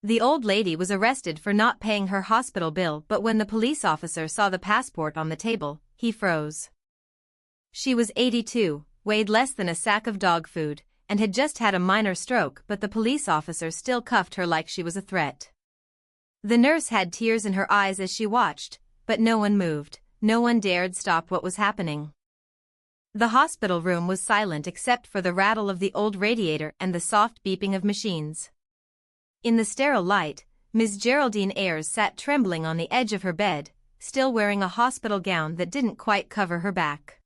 The old lady was arrested for not paying her hospital bill, but when the police officer saw the passport on the table, he froze. She was 82, weighed less than a sack of dog food, and had just had a minor stroke, but the police officer still cuffed her like she was a threat. The nurse had tears in her eyes as she watched, but no one moved, no one dared stop what was happening. The hospital room was silent except for the rattle of the old radiator and the soft beeping of machines. In the sterile light, Ms. Geraldine Ayres sat trembling on the edge of her bed, still wearing a hospital gown that didn't quite cover her back.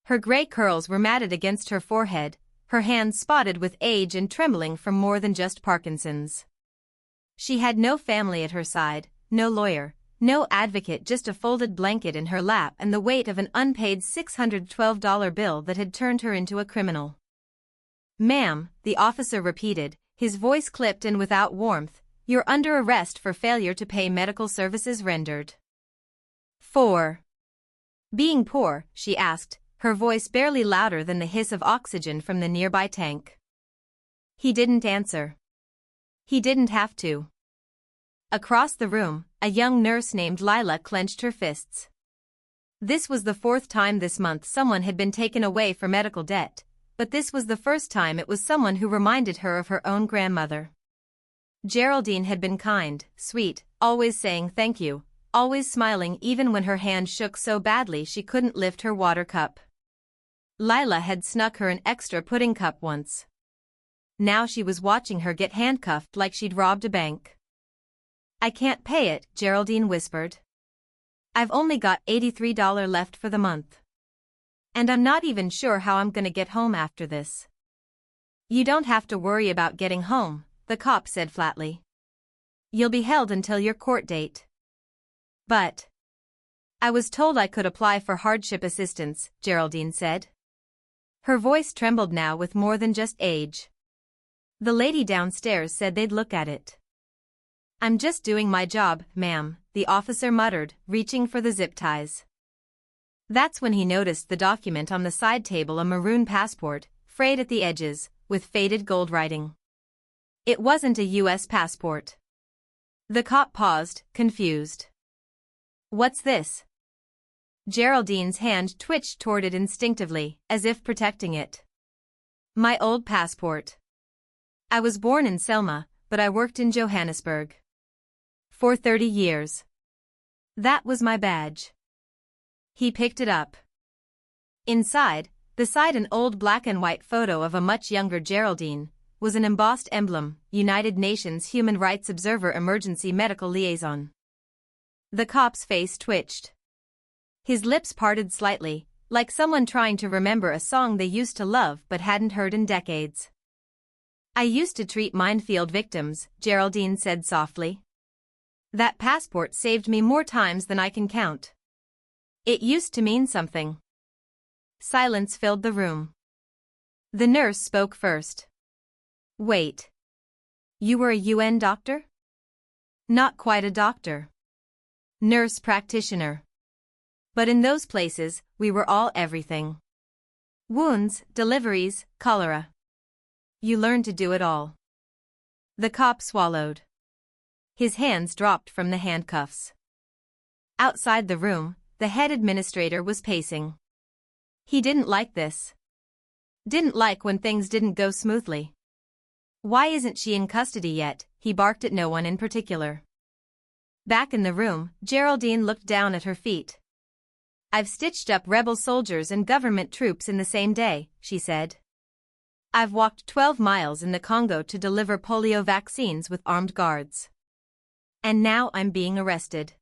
Her gray curls were matted against her forehead, her hands spotted with age and trembling from more than just Parkinson's. She had no family at her side, no lawyer, no advocate, just a folded blanket in her lap and the weight of an unpaid $612 bill that had turned her into a criminal. "Ma'am," the officer repeated, his voice clipped and without warmth, "you're under arrest for failure to pay medical services rendered." "For being poor?" she asked, her voice barely louder than the hiss of oxygen from the nearby tank. He didn't answer. He didn't have to. Across the room, a young nurse named Lila clenched her fists. This was the fourth time this month someone had been taken away for medical debt, but this was the first time it was someone who reminded her of her own grandmother. Geraldine had been kind, sweet, always saying thank you, always smiling even when her hand shook so badly she couldn't lift her water cup. Lila had snuck her an extra pudding cup once. Now she was watching her get handcuffed like she'd robbed a bank. "I can't pay it," Geraldine whispered. "I've only got $83 left for the month. And I'm not even sure how I'm gonna get home after this." "You don't have to worry about getting home," the cop said flatly. "You'll be held until your court date." "But I was told I could apply for hardship assistance," Geraldine said. Her voice trembled now with more than just age. "The lady downstairs said they'd look at it." "I'm just doing my job, ma'am," the officer muttered, reaching for the zip ties. That's when he noticed the document on the side table, a maroon passport, frayed at the edges, with faded gold writing. It wasn't a U.S. passport. The cop paused, confused. "What's this?" Geraldine's hand twitched toward it instinctively, as if protecting it. "My old passport. I was born in Selma, but I worked in Johannesburg for 30 years. That was my badge." He picked it up. Inside, beside an old black and white photo of a much younger Geraldine, was an embossed emblem, United Nations Human Rights Observer Emergency Medical Liaison. The cop's face twitched. His lips parted slightly, like someone trying to remember a song they used to love but hadn't heard in decades. "I used to treat minefield victims," Geraldine said softly. "That passport saved me more times than I can count. It used to mean something." Silence filled the room. The nurse spoke first. "Wait. You were a UN doctor?" "Not quite a doctor. Nurse practitioner. But in those places, we were all everything. Wounds, deliveries, cholera. You learn to do it all." The cop swallowed. His hands dropped from the handcuffs. Outside the room, the head administrator was pacing. He didn't like this. Didn't like when things didn't go smoothly. "Why isn't she in custody yet?" he barked at no one in particular. Back in the room, Geraldine looked down at her feet. "I've stitched up rebel soldiers and government troops in the same day," she said. "I've walked 12 miles in the Congo to deliver polio vaccines with armed guards. And now I'm being arrested.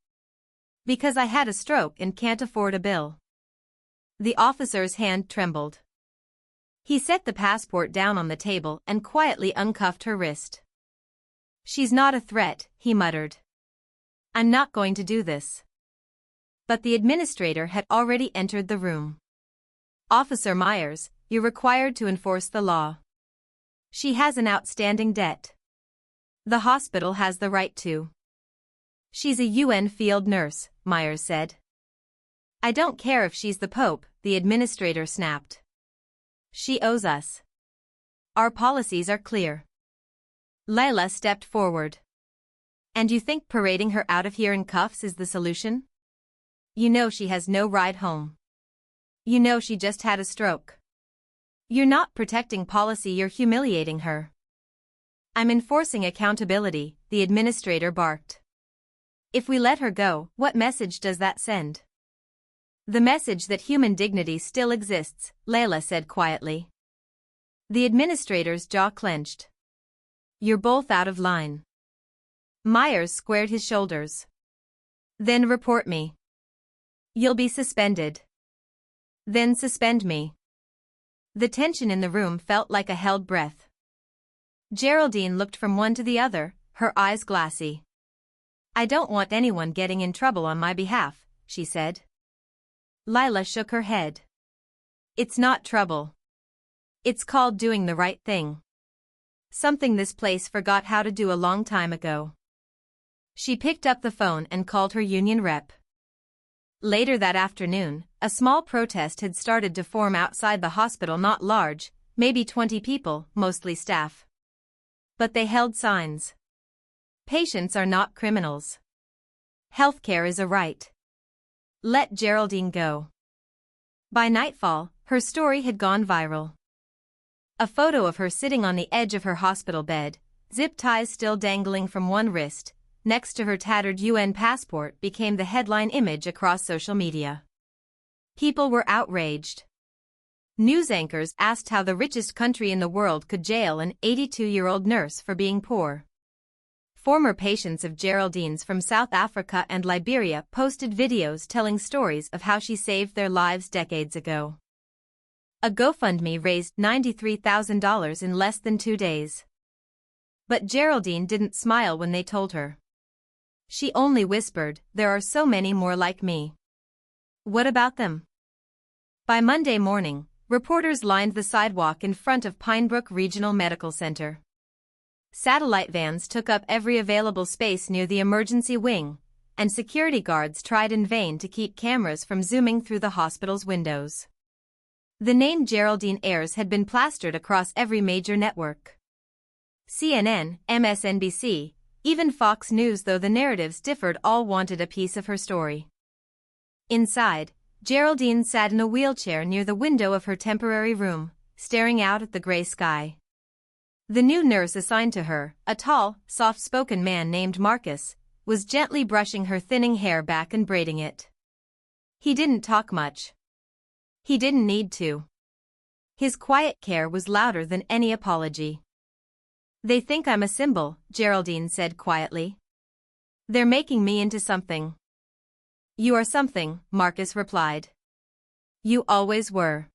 Because I had a stroke and can't afford a bill." The officer's hand trembled. He set the passport down on the table and quietly uncuffed her wrist. "She's not a threat," he muttered. "I'm not going to do this." But the administrator had already entered the room. "Officer Myers, you're required to enforce the law. She has an outstanding debt. The hospital has the right to." "She's a UN field nurse," Myers said. "I don't care if she's the Pope," the administrator snapped. "She owes us. Our policies are clear." Lila stepped forward. And you think parading her out of here in cuffs is the solution? You know she has no ride home. You know she just had a stroke. You're not protecting policy, you're humiliating her. I'm enforcing accountability, the administrator barked. If we let her go, what message does that send? The message that human dignity still exists, Layla said quietly. The administrator's jaw clenched. You're both out of line. Myers squared his shoulders. Then report me. You'll be suspended. Then suspend me. The tension in the room felt like a held breath. Geraldine looked from one to the other, her eyes glassy. I don't want anyone getting in trouble on my behalf, she said. Lila shook her head. It's not trouble. It's called doing the right thing. Something this place forgot how to do a long time ago. She picked up the phone and called her union rep. Later that afternoon, a small protest had started to form outside the hospital, not large, maybe 20 people, mostly staff. But they held signs. Patients are not criminals. Healthcare is a right. Let Geraldine go. By nightfall, her story had gone viral. A photo of her sitting on the edge of her hospital bed, zip ties still dangling from one wrist, next to her tattered UN passport became the headline image across social media. People were outraged. News anchors asked how the richest country in the world could jail an 82-year-old nurse for being poor. Former patients of Geraldine's from South Africa and Liberia posted videos telling stories of how she saved their lives decades ago. A GoFundMe raised $93,000 in less than 2 days. But Geraldine didn't smile when they told her. She only whispered, there are so many more like me. What about them? By Monday morning, reporters lined the sidewalk in front of Pinebrook Regional Medical Center. Satellite vans took up every available space near the emergency wing, and security guards tried in vain to keep cameras from zooming through the hospital's windows. The name Geraldine Ayers had been plastered across every major network. CNN, MSNBC, even Fox News, though the narratives differed, all wanted a piece of her story. Inside, Geraldine sat in a wheelchair near the window of her temporary room, staring out at the gray sky. The new nurse assigned to her, a tall, soft-spoken man named Marcus, was gently brushing her thinning hair back and braiding it. He didn't talk much. He didn't need to. His quiet care was louder than any apology. They think I'm a symbol, Geraldine said quietly. They're making me into something. You are something, Marcus replied. You always were.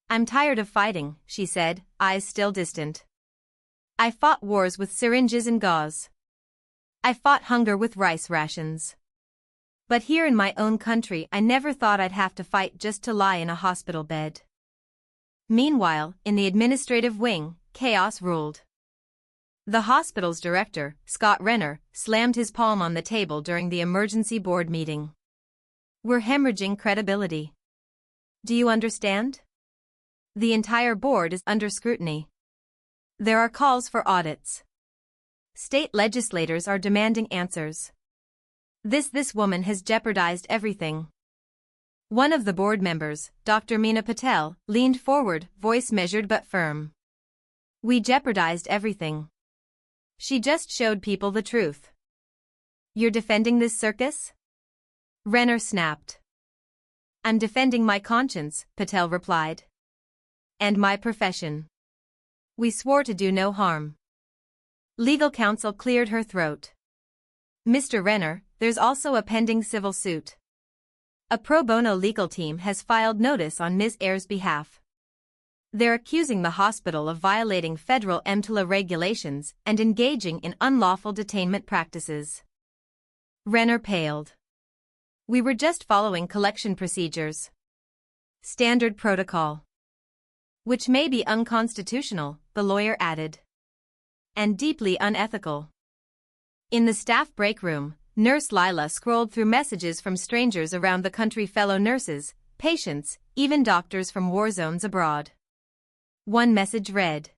I'm tired of fighting, she said, eyes still distant. I fought wars with syringes and gauze. I fought hunger with rice rations. But here in my own country I never thought I'd have to fight just to lie in a hospital bed. Meanwhile, in the administrative wing, chaos ruled. The hospital's director, Scott Renner, slammed his palm on the table during the emergency board meeting. We're hemorrhaging credibility. Do you understand? The entire board is under scrutiny. There are calls for audits. State legislators are demanding answers. This woman has jeopardized everything. One of the board members, Dr. Meena Patel, leaned forward, voice measured but firm. We jeopardized everything. She just showed people the truth. You're defending this circus? Renner snapped. I'm defending my conscience, Patel replied. And my profession. We swore to do no harm. Legal counsel cleared her throat. Mr. Renner, there's also a pending civil suit. A pro bono legal team has filed notice on Ms. Ayers' behalf. They're accusing the hospital of violating federal EMTLA regulations and engaging in unlawful detainment practices. Renner paled. We were just following collection procedures. Standard protocol. Which may be unconstitutional, the lawyer added. And deeply unethical. In the staff break room, Nurse Lila scrolled through messages from strangers around the country, fellow nurses, patients, even doctors from war zones abroad. One message read,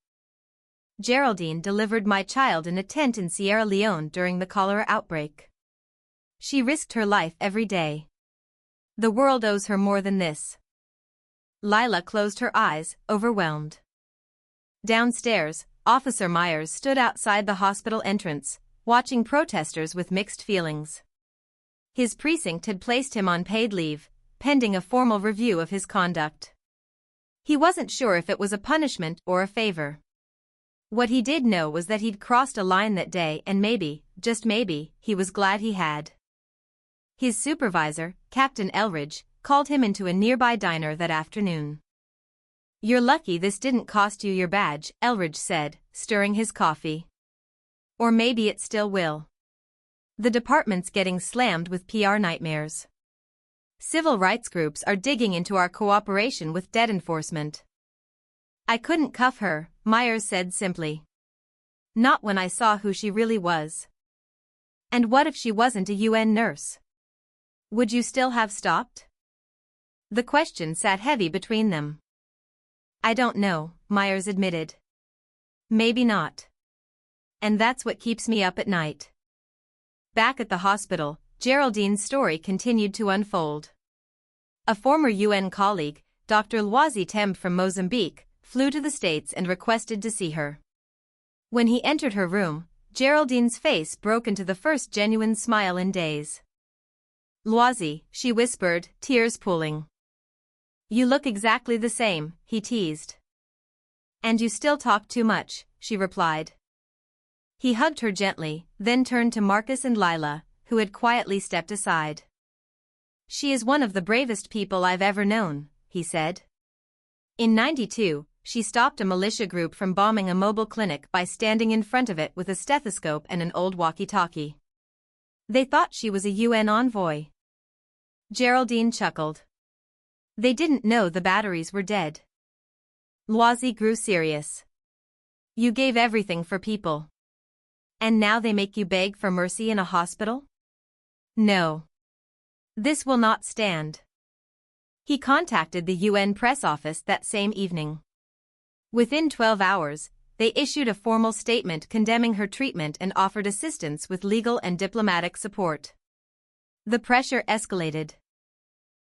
Geraldine delivered my child in a tent in Sierra Leone during the cholera outbreak. She risked her life every day. The world owes her more than this. Lila closed her eyes, overwhelmed. Downstairs, Officer Myers stood outside the hospital entrance, watching protesters with mixed feelings. His precinct had placed him on paid leave, pending a formal review of his conduct. He wasn't sure if it was a punishment or a favor. What he did know was that he'd crossed a line that day, and maybe, just maybe, he was glad he had. His supervisor, Captain Elridge, called him into a nearby diner that afternoon. "You're lucky this didn't cost you your badge," Elridge said, stirring his coffee. "Or maybe it still will. The department's getting slammed with PR nightmares. Civil rights groups are digging into our cooperation with debt enforcement." "I couldn't cuff her," Myers said simply. "Not when I saw who she really was." "And what if she wasn't a UN nurse? Would you still have stopped?" The question sat heavy between them. "I don't know," Myers admitted. "Maybe not. And that's what keeps me up at night." Back at the hospital, Geraldine's story continued to unfold. A former UN colleague, Dr. Lwazi Temb from Mozambique, flew to the States and requested to see her. When he entered her room, Geraldine's face broke into the first genuine smile in days. "Lwazi," she whispered, tears pooling. "You look exactly the same," he teased. "And you still talk too much," she replied. He hugged her gently, then turned to Marcus and Lila, who had quietly stepped aside. "She is one of the bravest people I've ever known," he said. In '92, she stopped a militia group from bombing a mobile clinic by standing in front of it with a stethoscope and an old walkie-talkie. They thought she was a UN envoy. Geraldine chuckled. They didn't know the batteries were dead. Lwazi grew serious. "You gave everything for people. And now they make you beg for mercy in a hospital? No. This will not stand." He contacted the UN press office that same evening. Within 12 hours, they issued a formal statement condemning her treatment and offered assistance with legal and diplomatic support. The pressure escalated.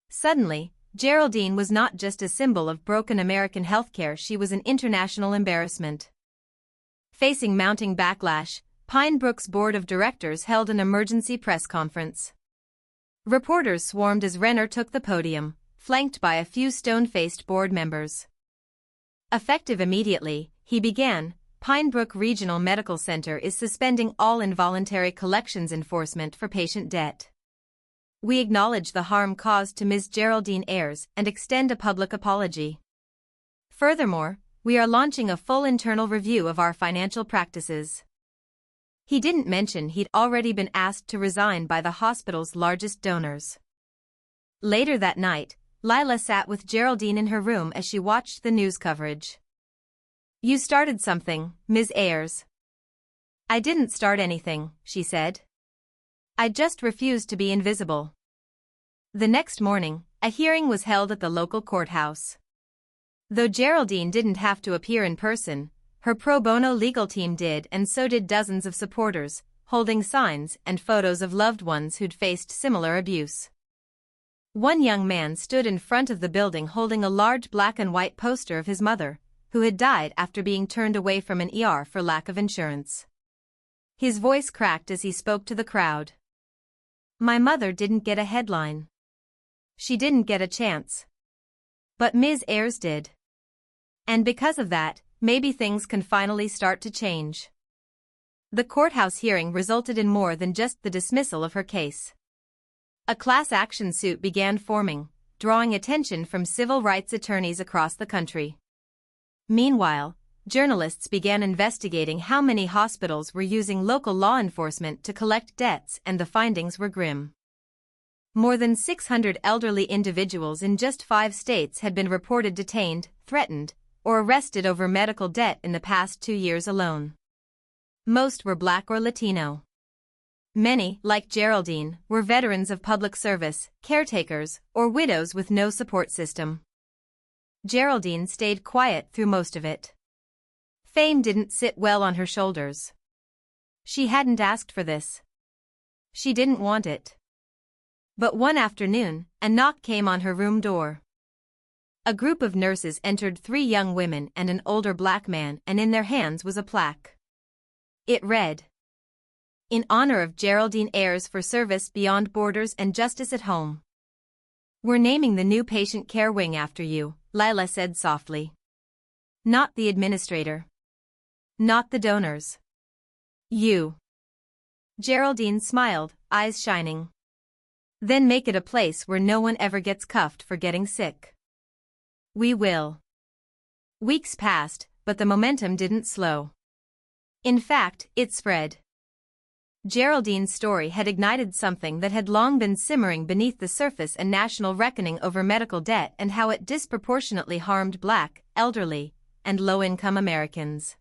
Suddenly, Geraldine was not just a symbol of broken American healthcare, she was an international embarrassment. Facing mounting backlash, Pine Brook's board of directors held an emergency press conference. Reporters swarmed as Renner took the podium, flanked by a few stone-faced board members. Effective immediately, he began, Pine Brook Regional Medical Center is suspending all involuntary collections enforcement for patient debt. We acknowledge the harm caused to Ms. Geraldine Ayers and extend a public apology. Furthermore, we are launching a full internal review of our financial practices. He didn't mention he'd already been asked to resign by the hospital's largest donors. Later that night, Lila sat with Geraldine in her room as she watched the news coverage. "You started something, Ms. Ayers." "I didn't start anything," she said. "I just refused to be invisible." The next morning, a hearing was held at the local courthouse. Though Geraldine didn't have to appear in person, her pro bono legal team did, and so did dozens of supporters, holding signs and photos of loved ones who'd faced similar abuse. One young man stood in front of the building holding a large black and white poster of his mother, who had died after being turned away from an ER for lack of insurance. His voice cracked as he spoke to the crowd. "My mother didn't get a headline. She didn't get a chance. But Ms. Ayers did. And because of that, maybe things can finally start to change." The courthouse hearing resulted in more than just the dismissal of her case. A class action suit began forming, drawing attention from civil rights attorneys across the country. Meanwhile, journalists began investigating how many hospitals were using local law enforcement to collect debts, and the findings were grim. More than 600 elderly individuals in just 5 states had been reported detained, threatened, or arrested over medical debt in the past 2 years alone. Most were Black or Latino. Many, like Geraldine, were veterans of public service, caretakers, or widows with no support system. Geraldine stayed quiet through most of it. Fame didn't sit well on her shoulders. She hadn't asked for this. She didn't want it. But one afternoon, a knock came on her room door. A group of nurses entered, 3 young women and an older black man, and in their hands was a plaque. It read, "In honor of Geraldine Ayres for service beyond borders and justice at home. We're naming the new patient care wing after you," Lila said softly. "Not the administrator. Not the donors. You." Geraldine smiled, eyes shining. "Then make it a place where no one ever gets cuffed for getting sick." "We will." Weeks passed, but the momentum didn't slow. In fact, it spread. Geraldine's story had ignited something that had long been simmering beneath the surface: a national reckoning over medical debt and how it disproportionately harmed Black, elderly, and low-income Americans.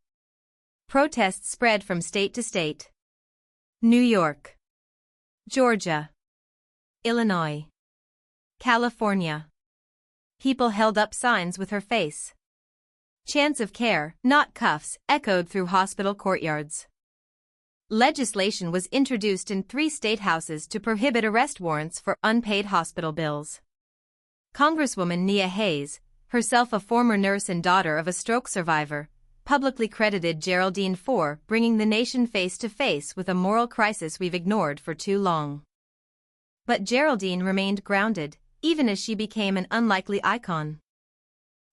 Protests spread from state to state. New York, Georgia, Illinois, California. People held up signs with her face. "Chance of care, not cuffs," echoed through hospital courtyards. Legislation was introduced in 3 state houses to prohibit arrest warrants for unpaid hospital bills. Congresswoman Nia Hayes, herself a former nurse and daughter of a stroke survivor, publicly credited Geraldine for bringing the nation face to face with a moral crisis we've ignored for too long. But Geraldine remained grounded, even as she became an unlikely icon.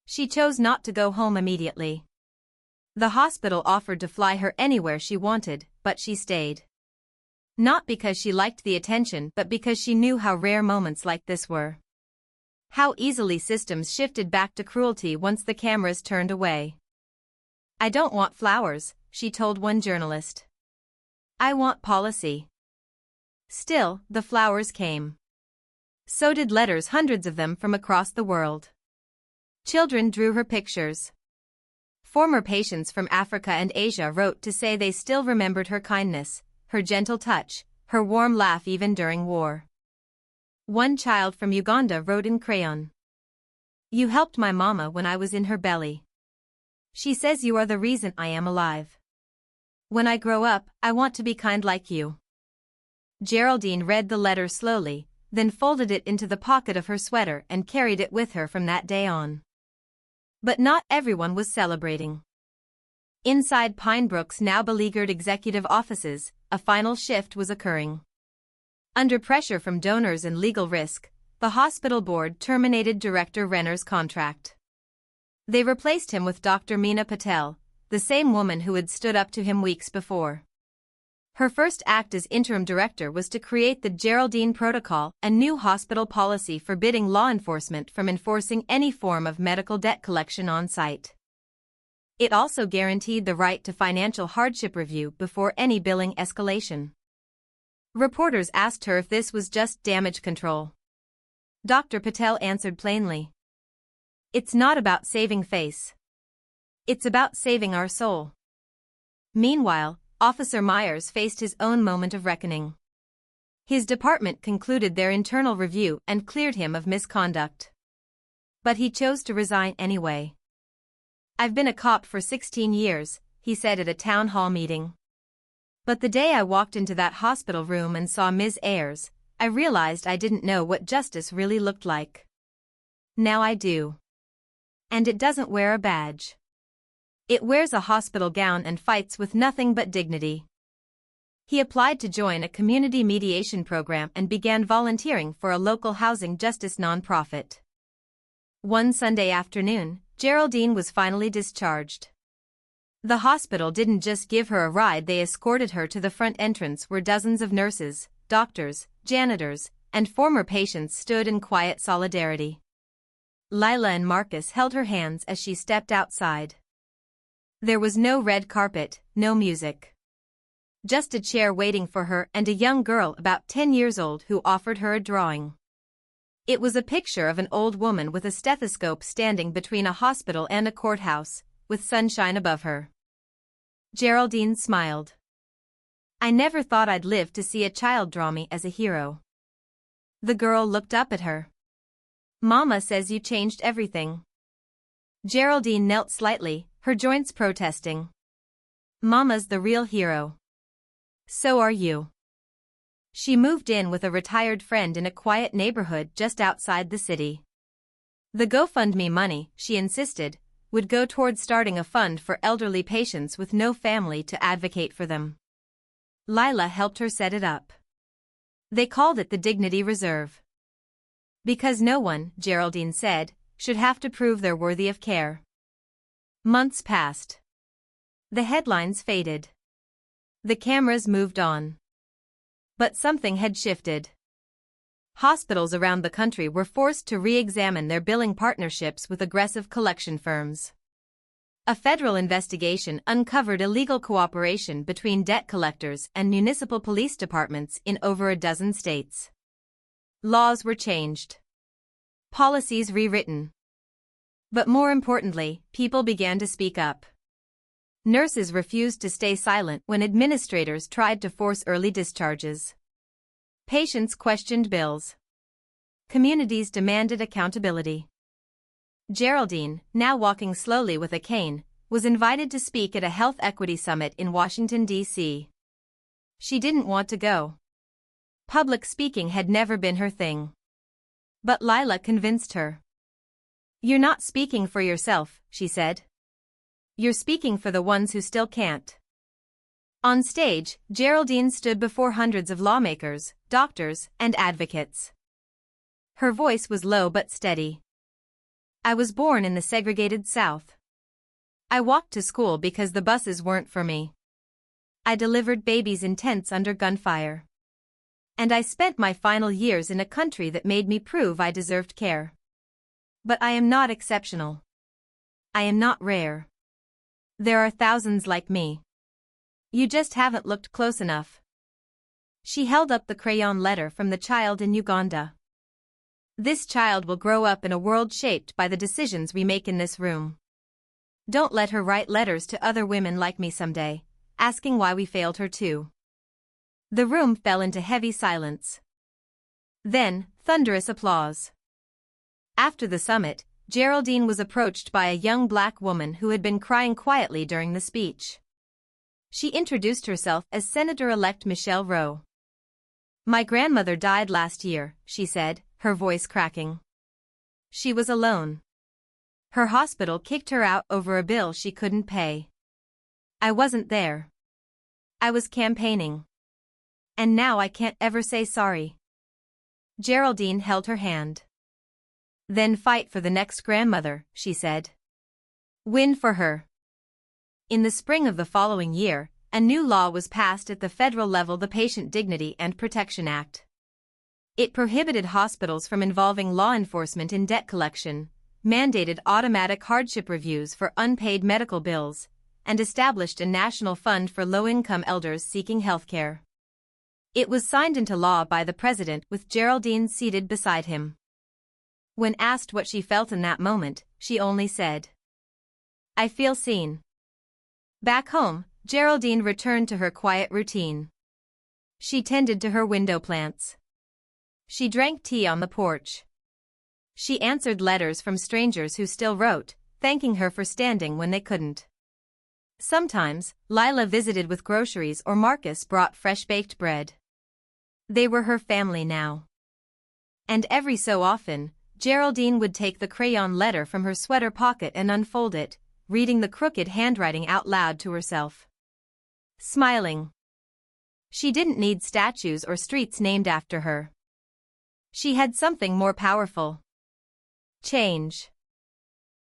She chose not to go home immediately. The hospital offered to fly her anywhere she wanted, but she stayed. Not because she liked the attention, but because she knew how rare moments like this were. How easily systems shifted back to cruelty once the cameras turned away. "I don't want flowers," she told one journalist. "I want policy." Still, the flowers came. So did letters, hundreds of them from across the world. Children drew her pictures. Former patients from Africa and Asia wrote to say they still remembered her kindness, her gentle touch, her warm laugh even during war. One child from Uganda wrote in crayon, "You helped my mama when I was in her belly. She says you are the reason I am alive. When I grow up, I want to be kind like you." Geraldine read the letter slowly, then folded it into the pocket of her sweater and carried it with her from that day on. But not everyone was celebrating. Inside Pinebrook's now beleaguered executive offices, a final shift was occurring. Under pressure from donors and legal risk, the hospital board terminated Director Renner's contract. They replaced him with Dr. Meena Patel, the same woman who had stood up to him weeks before. Her first act as interim director was to create the Geraldine Protocol, a new hospital policy forbidding law enforcement from enforcing any form of medical debt collection on site. It also guaranteed the right to financial hardship review before any billing escalation. Reporters asked her if this was just damage control. Dr. Patel answered plainly, "It's not about saving face. It's about saving our soul." Meanwhile, Officer Myers faced his own moment of reckoning. His department concluded their internal review and cleared him of misconduct. But he chose to resign anyway. "I've been a cop for 16 years, he said at a town hall meeting. But the day I walked into that hospital room and saw Ms. Ayres, I realized I didn't know what justice really looked like. Now I do. And it doesn't wear a badge. It wears a hospital gown and fights with nothing but dignity." He applied to join a community mediation program and began volunteering for a local housing justice nonprofit. One Sunday afternoon, Geraldine was finally discharged. The hospital didn't just give her a ride, they escorted her to the front entrance where dozens of nurses, doctors, janitors, and former patients stood in quiet solidarity. Lila and Marcus held her hands as she stepped outside. There was no red carpet, no music. Just a chair waiting for her and a young girl about 10 years old who offered her a drawing. It was a picture of an old woman with a stethoscope standing between a hospital and a courthouse, with sunshine above her. Geraldine smiled. "I never thought I'd live to see a child draw me as a hero." The girl looked up at her. "Mama says you changed everything." Geraldine knelt slightly, her joints protesting. "Mama's the real hero. So are you." She moved in with a retired friend in a quiet neighborhood just outside the city. The GoFundMe money, she insisted, would go towards starting a fund for elderly patients with no family to advocate for them. Lila helped her set it up. They called it the Dignity Reserve. Because no one, Geraldine said, should have to prove they're worthy of care. Months passed. The headlines faded. The cameras moved on. But something had shifted. Hospitals around the country were forced to re-examine their billing partnerships with aggressive collection firms. A federal investigation uncovered illegal cooperation between debt collectors and municipal police departments in over a dozen states. Laws were changed. Policies rewritten. But more importantly, people began to speak up. Nurses refused to stay silent when administrators tried to force early discharges. Patients questioned bills. Communities demanded accountability. Geraldine, now walking slowly with a cane, was invited to speak at a health equity summit in Washington, D.C. She didn't want to go. Public speaking had never been her thing. But Lila convinced her. "You're not speaking for yourself," she said. "You're speaking for the ones who still can't." On stage, Geraldine stood before hundreds of lawmakers, doctors, and advocates. Her voice was low but steady. "I was born in the segregated South. I walked to school because the buses weren't for me. I delivered babies in tents under gunfire. And I spent my final years in a country that made me prove I deserved care. But I am not exceptional. I am not rare. There are thousands like me. You just haven't looked close enough." She held up the crayon letter from the child in Uganda. "This child will grow up in a world shaped by the decisions we make in this room. Don't let her write letters to other women like me someday, asking why we failed her too." The room fell into heavy silence. Then, thunderous applause. After the summit, Geraldine was approached by a young black woman who had been crying quietly during the speech. She introduced herself as Senator-elect Michelle Rowe. "My grandmother died last year," she said, her voice cracking. She was alone. Her hospital kicked her out over a bill she couldn't pay. "I wasn't there. I was campaigning. And now I can't ever say sorry." Geraldine held her hand. "Then fight for the next grandmother," she said. "Win for her." In the spring of the following year, a new law was passed at the federal level, the Patient Dignity and Protection Act. It prohibited hospitals from involving law enforcement in debt collection, mandated automatic hardship reviews for unpaid medical bills, and established a national fund for low-income elders seeking health care. It was signed into law by the president with Geraldine seated beside him. When asked what she felt in that moment, she only said, "I feel seen." Back home, Geraldine returned to her quiet routine. She tended to her window plants. She drank tea on the porch. She answered letters from strangers who still wrote, thanking her for standing when they couldn't. Sometimes, Lila visited with groceries or Marcus brought fresh-baked bread. They were her family now. And every so often, Geraldine would take the crayon letter from her sweater pocket and unfold it, reading the crooked handwriting out loud to herself. Smiling. She didn't need statues or streets named after her. She had something more powerful. Change.